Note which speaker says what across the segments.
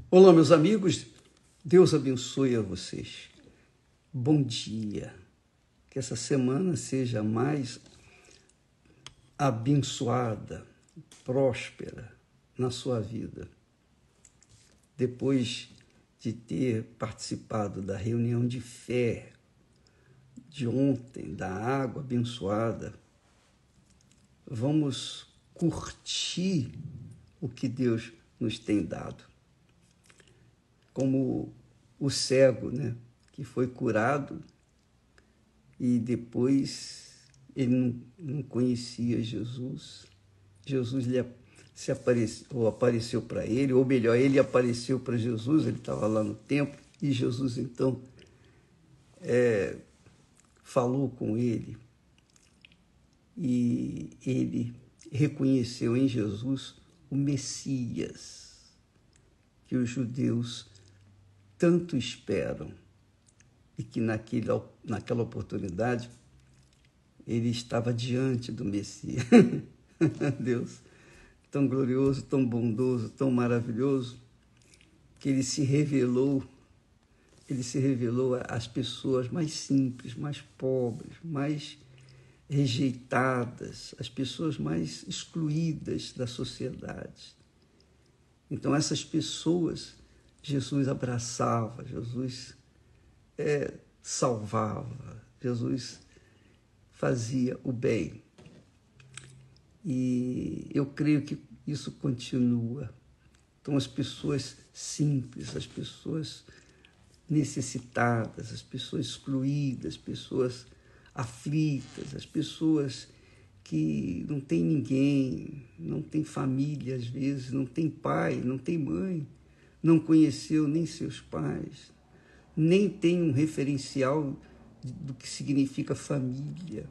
Speaker 1: Olá, meus amigos, Deus abençoe a vocês. Bom dia, que essa semana seja mais abençoada, próspera na sua vida. Depois de ter participado da reunião de fé de ontem, da água abençoada, vamos curtir o que Deus nos tem dado. Como o cego, que foi curado e depois ele não conhecia Jesus. Jesus apareceu para ele, ou melhor, ele apareceu para Jesus, ele estava lá no templo, e Jesus então falou com ele e ele reconheceu em Jesus o Messias que os judeus tanto esperam, e que naquela oportunidade ele estava diante do Messias. Deus tão glorioso, tão bondoso, tão maravilhoso, que ele se revelou às pessoas mais simples, mais pobres, mais rejeitadas, as pessoas mais excluídas da sociedade. Então essas pessoas Jesus abraçava, Jesus salvava, Jesus fazia o bem. E eu creio que isso continua. Então as pessoas simples, as pessoas necessitadas, as pessoas excluídas, as pessoas aflitas, as pessoas que não têm ninguém, não têm família às vezes, não tem pai, não tem mãe, não conheceu nem seus pais, nem tem um referencial do que significa família.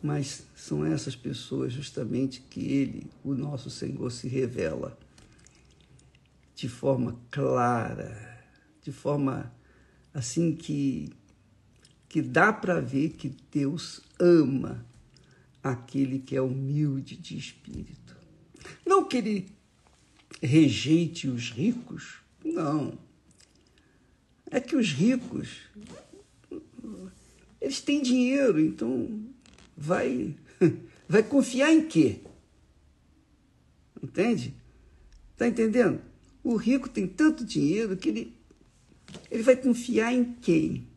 Speaker 1: Mas são essas pessoas justamente que Ele, o nosso Senhor, se revela de forma clara, de forma assim que dá para ver que Deus ama aquele que é humilde de espírito. Não que Ele rejeite os ricos, não. É que os ricos, eles têm dinheiro, então vai confiar em quê? Entende? Está entendendo? O rico tem tanto dinheiro que ele vai confiar em quem?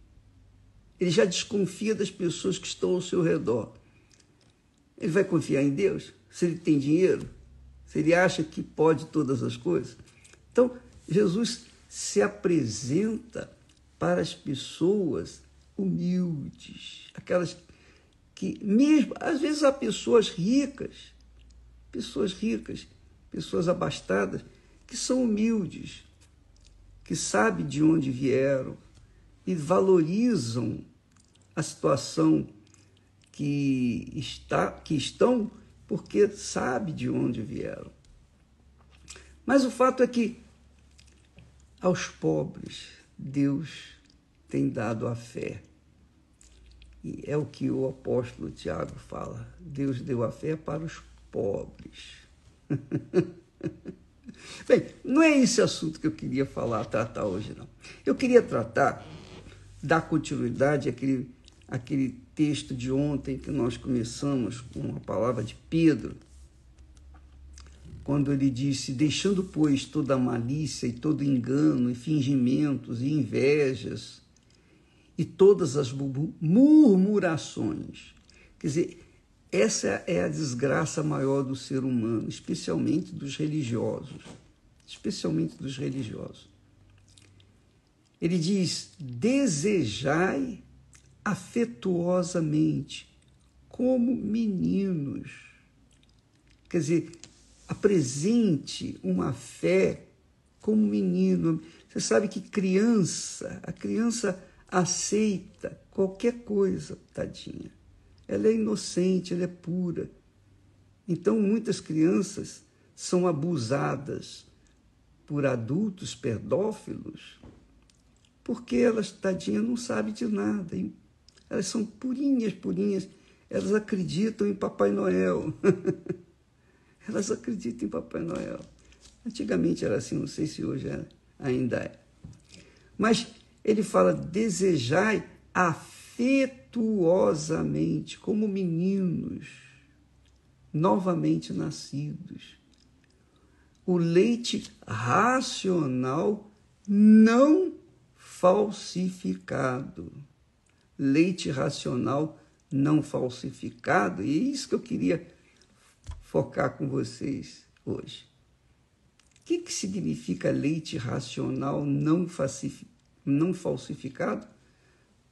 Speaker 1: Ele já desconfia das pessoas que estão ao seu redor. Ele vai confiar em Deus? Se ele tem dinheiro? Se ele acha que pode todas as coisas? Então, Jesus se apresenta para as pessoas humildes, aquelas que, mesmo, às vezes há pessoas ricas, pessoas abastadas, que são humildes, que sabem de onde vieram e valorizam a situação que estão, porque sabem de onde vieram. Mas o fato é que aos pobres Deus tem dado a fé. E é o que o apóstolo Tiago fala. Deus deu a fé para os pobres. Bem, não é esse assunto que eu queria tratar hoje, não. Eu queria dar continuidade àquele texto de ontem que nós começamos com a palavra de Pedro, quando ele disse: deixando, pois, toda a malícia e todo engano e fingimentos e invejas e todas as murmurações. Quer dizer, essa é a desgraça maior do ser humano, especialmente dos religiosos. Ele diz: desejai afetuosamente, como meninos. Quer dizer, apresente uma fé como menino. Você sabe que a criança aceita qualquer coisa, tadinha. Ela é inocente, ela é pura. Então, muitas crianças são abusadas por adultos pedófilos, porque elas, tadinha, não sabem de nada. Elas são purinhas, elas acreditam em Papai Noel. Elas acreditam em Papai Noel. Antigamente era assim, não sei se hoje ainda é. Mas ele fala, desejai afetuosamente, como meninos, novamente nascidos, o leite racional não falsificado. Leite racional não falsificado, e é isso que eu queria focar com vocês hoje. O que significa leite racional não falsificado?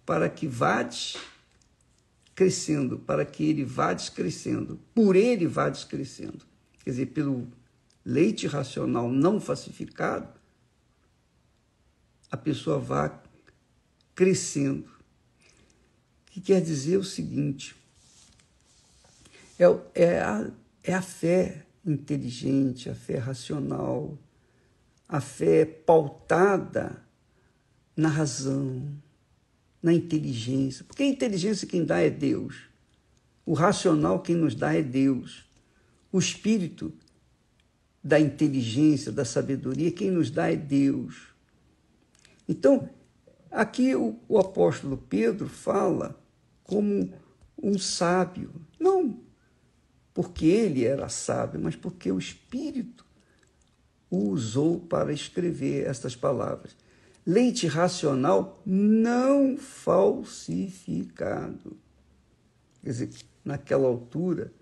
Speaker 1: Para que vades crescendo, para que ele vades crescendo, por ele vades crescendo. Quer dizer, pelo leite racional não falsificado, a pessoa vai crescendo. O que quer dizer o seguinte, é a fé inteligente, a fé racional, a fé pautada na razão, na inteligência. Porque a inteligência quem dá é Deus. O racional quem nos dá é Deus. O espírito da inteligência, da sabedoria, quem nos dá é Deus. Então, aqui o apóstolo Pedro fala como um sábio, não porque ele era sábio, mas porque o Espírito o usou para escrever estas palavras. Leite racional não falsificado. Quer dizer, naquela altura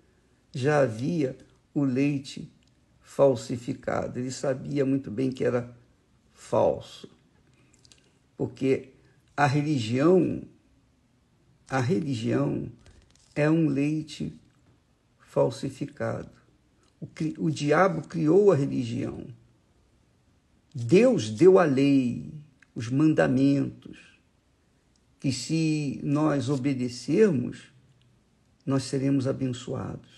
Speaker 1: já havia o leite falsificado. Ele sabia muito bem que era falso, porque a religião é um leite falsificado. O diabo criou a religião. Deus deu a lei, os mandamentos, que se nós obedecermos, nós seremos abençoados.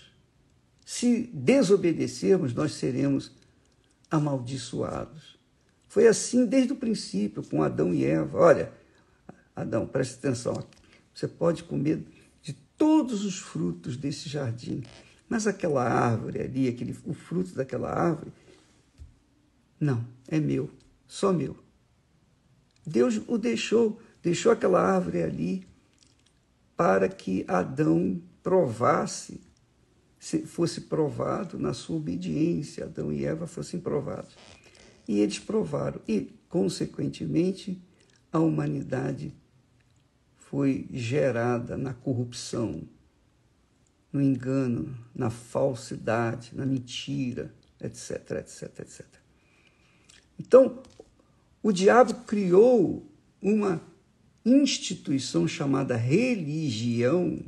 Speaker 1: Se desobedecermos, nós seremos amaldiçoados. Foi assim desde o princípio, com Adão e Eva. Olha, Adão, preste atenção, você pode comer de todos os frutos desse jardim, mas aquela árvore ali, o fruto daquela árvore, não, é meu, só meu. Deus o deixou aquela árvore ali para que Adão provasse, fosse provado na sua obediência, Adão e Eva fossem provados. E eles provaram, e, consequentemente, a humanidade foi gerada na corrupção, no engano, na falsidade, na mentira, etc, etc, etc. Então, o diabo criou uma instituição chamada religião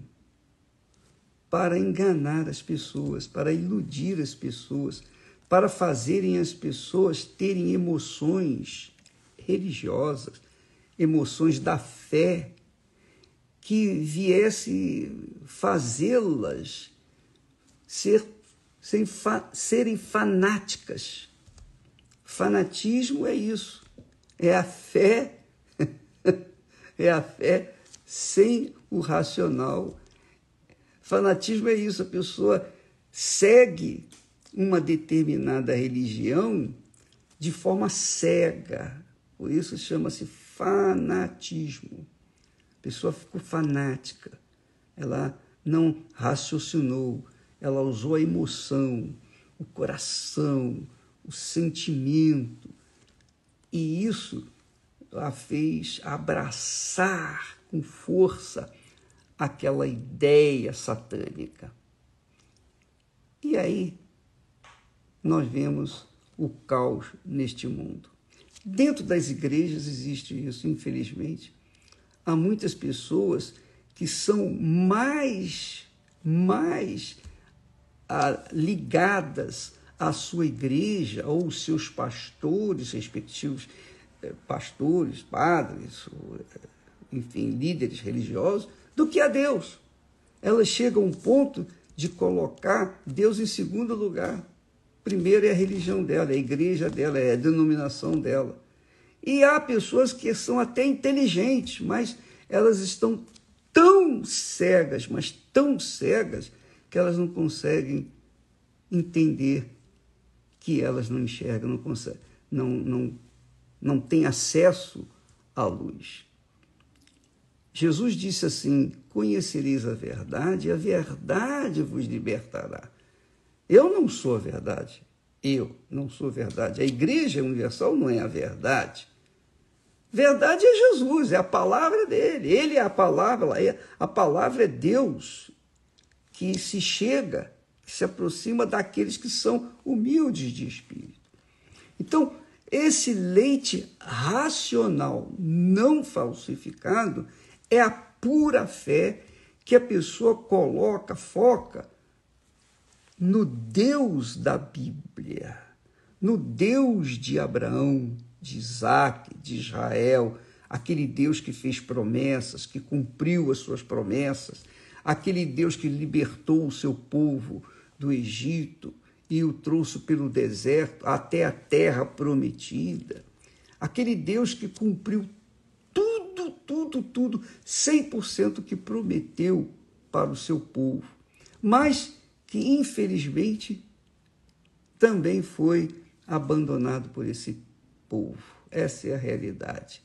Speaker 1: para enganar as pessoas, para iludir as pessoas, para fazerem as pessoas terem emoções religiosas, emoções da fé, que viesse fazê-las serem fanáticas. Fanatismo é isso, é a fé, é a fé sem o racional. Fanatismo é isso, a pessoa segue uma determinada religião de forma cega, por isso chama-se fanatismo. A pessoa ficou fanática, ela não raciocinou, ela usou a emoção, o coração, o sentimento, e isso a fez abraçar com força aquela ideia satânica. E aí nós vemos o caos neste mundo. Dentro das igrejas existe isso, infelizmente. Há muitas pessoas que são mais ligadas à sua igreja ou os seus pastores, respectivos pastores, padres, enfim, líderes religiosos, do que a Deus. Elas chegam a um ponto de colocar Deus em segundo lugar. Primeiro é a religião dela, é a igreja dela, é a denominação dela. E há pessoas que são até inteligentes, mas elas estão tão cegas, que elas não conseguem entender que elas não enxergam, não conseguem, não têm acesso à luz. Jesus disse assim: conhecereis a verdade, e a verdade vos libertará. Eu não sou a verdade. Eu não sou a verdade. A Igreja Universal não é a verdade. Verdade é Jesus, é a palavra dele. Ele é a palavra é Deus que se chega, que se aproxima daqueles que são humildes de espírito. Então, esse leite racional não falsificado é a pura fé que a pessoa foca no Deus da Bíblia, no Deus de Abraão, de Isaac, de Israel, aquele Deus que fez promessas, que cumpriu as suas promessas, aquele Deus que libertou o seu povo do Egito e o trouxe pelo deserto até a terra prometida, aquele Deus que cumpriu tudo, 100% que prometeu para o seu povo, mas que infelizmente também foi abandonado por esse povo. Essa é a realidade.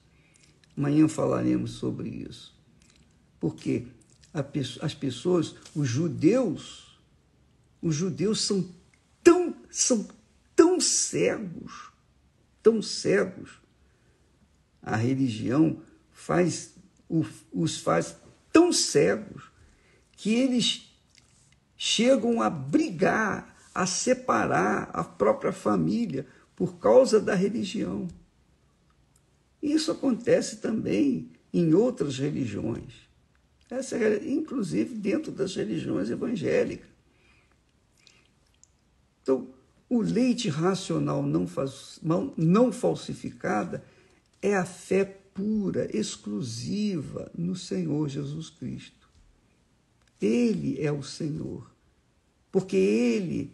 Speaker 1: Amanhã falaremos sobre isso. Porque as pessoas, os judeus são tão cegos, tão cegos. A religião os faz tão cegos que eles chegam a brigar, a separar a própria família por causa da religião. Isso acontece também em outras religiões, inclusive dentro das religiões evangélicas. Então, o leite racional não falsificada é a fé pura, exclusiva no Senhor Jesus Cristo. Ele é o Senhor, porque Ele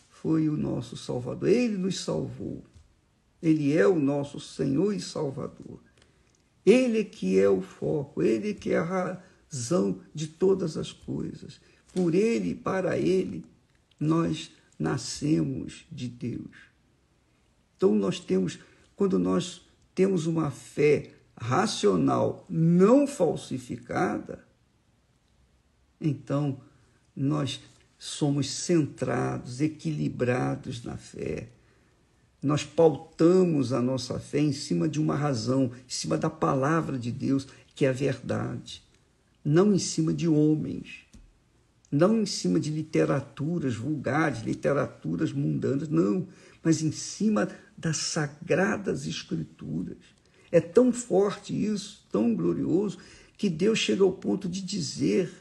Speaker 1: foi o nosso Salvador, Ele nos salvou. Ele é o nosso Senhor e Salvador. Ele que é o foco, Ele que é a razão de todas as coisas. Por Ele e para Ele, nós nascemos de Deus. Então, quando nós temos uma fé racional não falsificada, então nós somos centrados, equilibrados na fé. Nós pautamos a nossa fé em cima de uma razão, em cima da palavra de Deus, que é a verdade. Não em cima de homens, não em cima de literaturas vulgares, literaturas mundanas, não, mas em cima das sagradas escrituras. É tão forte isso, tão glorioso, que Deus chega ao ponto de dizer: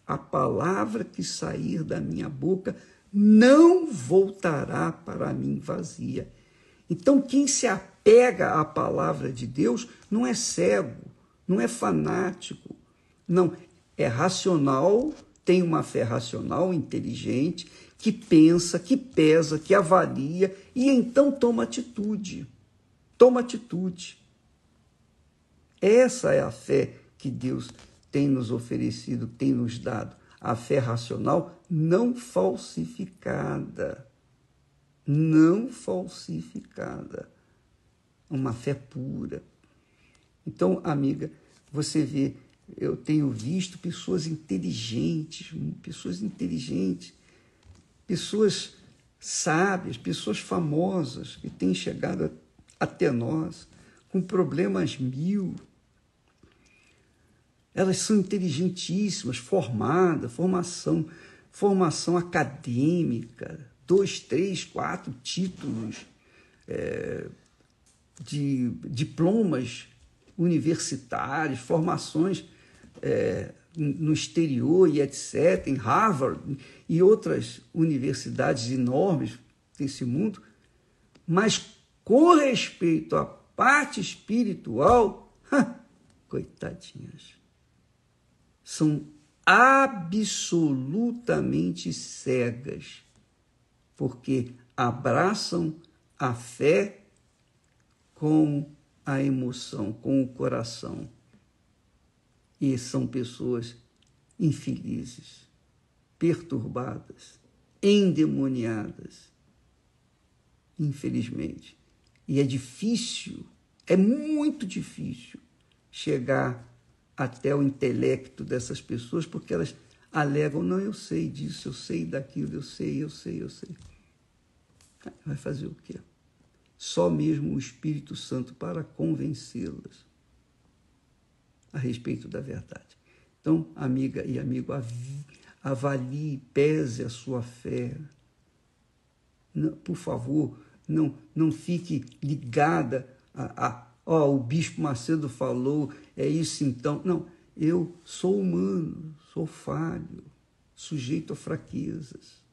Speaker 1: a palavra que sair da minha boca não voltará para mim vazia. Então, quem se apega à palavra de Deus não é cego, não é fanático, não, é racional, tem uma fé racional, inteligente, que pensa, que pesa, que avalia e então toma atitude. Toma atitude. Essa é a fé que Deus tem nos oferecido, tem nos dado. A fé racional não falsificada. Não falsificada. Uma fé pura. Então, amiga, você vê, eu tenho visto pessoas inteligentes, pessoas sábias, pessoas famosas que têm chegado até nós com problemas mil. Elas são inteligentíssimas, formação acadêmica, 2, 3, 4 títulos, de diplomas universitários, formações no exterior e etc., em Harvard e outras universidades enormes desse mundo, mas com respeito à parte espiritual, coitadinhas, são absolutamente cegas, porque abraçam a fé com a emoção, com o coração. E são pessoas infelizes, perturbadas, endemoniadas. infelizmente. E é difícil, é muito difícil chegar até o intelecto dessas pessoas, porque elas alegam, não, eu sei disso, eu sei daquilo, eu sei. Vai fazer o quê? Só mesmo o Espírito Santo para convencê-las a respeito da verdade. Então, amiga e amigo, avalie, pese a sua fé. Não, por favor, não fique ligada o Bispo Macedo falou, é isso então. Não, eu sou humano, sou falho, sujeito a fraquezas.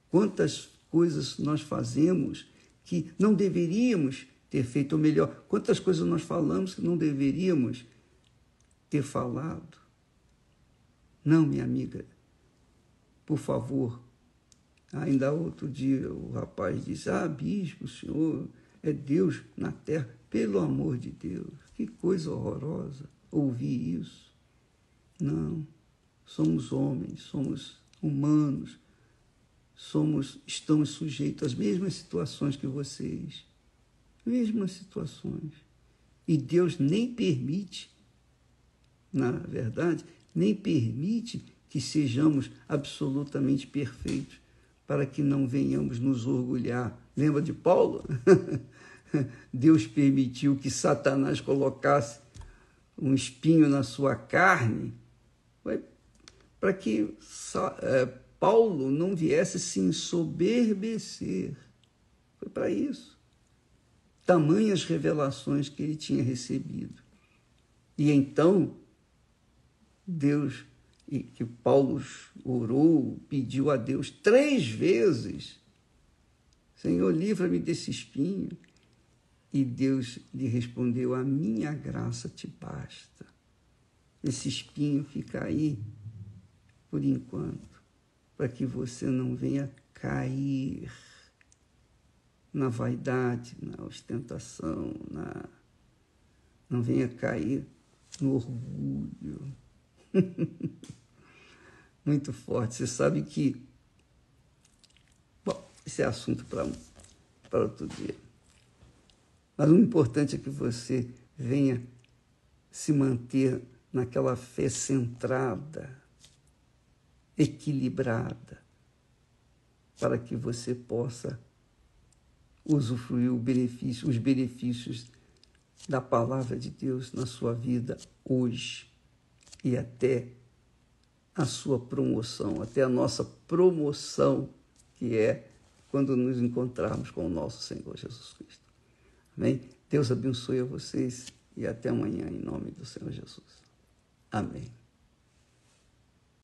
Speaker 1: Quantas coisas nós fazemos que não deveríamos ter feito, ou melhor, quantas coisas nós falamos que não deveríamos ter falado. Não, minha amiga, por favor. Ainda outro dia o rapaz disse, bispo, o senhor é Deus na terra. Pelo amor de Deus, que coisa horrorosa ouvir isso. Não, somos homens, somos humanos, estamos sujeitos às mesmas situações que vocês. Mesmas situações. E Deus nem permite, na verdade, nem permite que sejamos absolutamente perfeitos, para que não venhamos nos orgulhar. Lembra de Paulo? Deus permitiu que Satanás colocasse um espinho na sua carne, para que Paulo não viesse se ensoberbecer. Foi para isso. Tamanhas revelações que ele tinha recebido. E então, Deus, e que Paulo orou, pediu a Deus 3 vezes, Senhor, livra-me desse espinho. E Deus lhe respondeu, a minha graça te basta. Esse espinho fica aí, por enquanto, para que você não venha cair na vaidade, na ostentação, não venha cair no orgulho. Muito forte. Você sabe que... Bom, esse é assunto para outro dia. Mas o importante é que você venha se manter naquela fé centrada, equilibrada, para que você possa usufruir os benefícios da palavra de Deus na sua vida hoje e até a sua promoção, até a nossa promoção, que é quando nos encontrarmos com o nosso Senhor Jesus Cristo. Amém? Deus abençoe a vocês e até amanhã, em nome do Senhor Jesus. Amém.